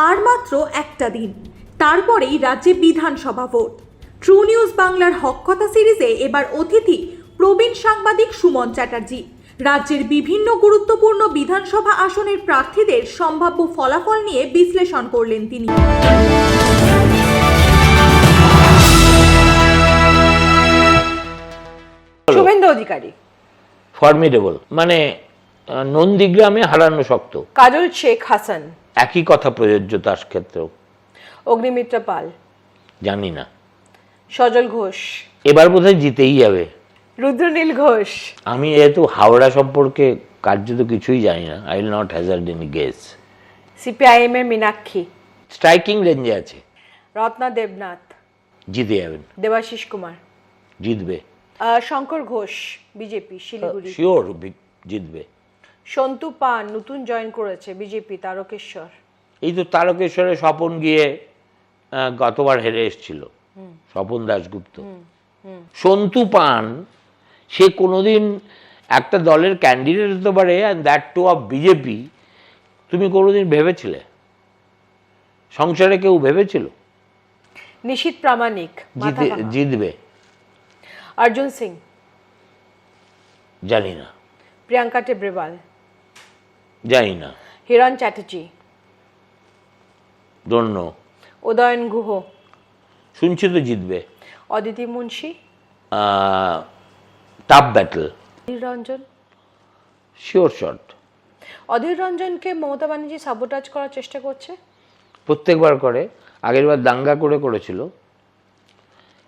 আর মাত্র একটা দিন, তারপরেই রাজ্যে বিধানসভা ভোট। ট্রু নিউজ বাংলার হক কথা সিরিজে এবার অতিথি প্রবীণ সাংবাদিক সুমন চ্যাটার্জি। রাজ্যের বিভিন্ন গুরুত্বপূর্ণ বিধানসভা আসনের প্রার্থীদের সম্ভাব্য ফলাফল নিয়ে বিশ্লেষণ করলেন তিনি। শুভেন্দু অধিকারী ফর্মিডেবল, মানে নন্দীগ্রামে হারানো শক্ত। কাজল শেখ হাসান একই কথা প্রযোজ্য তার ক্ষেত্রেও। অগ্নিমিত্রা পাল জানি না, সজল ঘোষ এবার বোধহয় জিতেই যাবে। রুদ্রনীল ঘোষ। আমি যেহেতু হাওড়া সম্পর্কে কার্যত কিছুই জানি না, I will not Hazard any guess. CPIM এর মীনাক্ষী স্ট্রাইকিং রেঞ্জে আছে, রত্না দেবনাথ জিতে যাবেন, দেবাশিস কুমার জিতবে, শঙ্কর ঘোষ বিজেপি শিলিগুড়ি শিওর জিতবে। সন্তু পান নতুন জয়েন করেছে বিজেপি তারকেশ্বর। এই তো তারকেশ্বরে স্বপন গিয়ে গতবার হেরে এসেছিল, স্বপন দাশগুপ্ত। সন্তু পান সে কোনোদিন একটা দলের ক্যান্ডিডেট হতে পারে, and that too of BJP. তুমি কোনোদিন ভেবেছিলে? সংসারে কেউ ভেবেছিল নিশীথ প্রামাণিক জিতবে? অর্জুন সিং জানি না, প্রিয়াঙ্কা টেব্রেওয়াল জানি না, হিরণ চ্যাটার্জি ডোন্ট নো। উদয়ন গুহ শুনছি তো জিতবে। Aditi Munshi tough battle, Adhir Ranjan sure shot. অধীর রঞ্জনকে মমতা ব্যানার্জি সাবোটাজ করার চেষ্টা করছে। প্রত্যেকবার করে, আগেরবার দাঙ্গা করে করেছিল,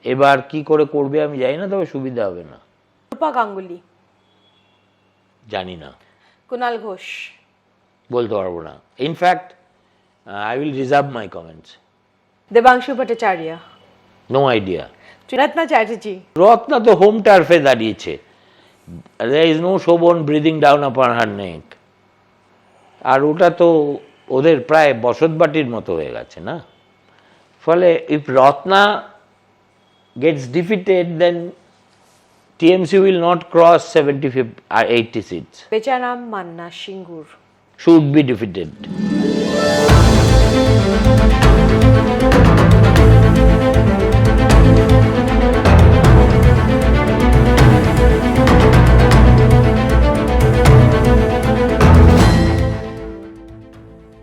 এবার কি করে করবে আমি জানি না, তবে সুবিধা হবে না। রূপা গাঙ্গুলি জানি না, কুণাল ঘোষ বলতে পারবো না। In fact I will reserve my comments. Debangshu Bhattacharya no idea. Ratna Chatterjee Ratna তো হোম টার্ফে দাঁড়িয়েছে, there is no Sovan breathing down upon her নেক। আর ওটা তো ওদের প্রায় বসতবাটির মতো হয়ে গেছে না। ফলে if Ratna gets defeated, then TMC will not cross 75 or 80 seats. Becharam Manna Singur Should be defeated.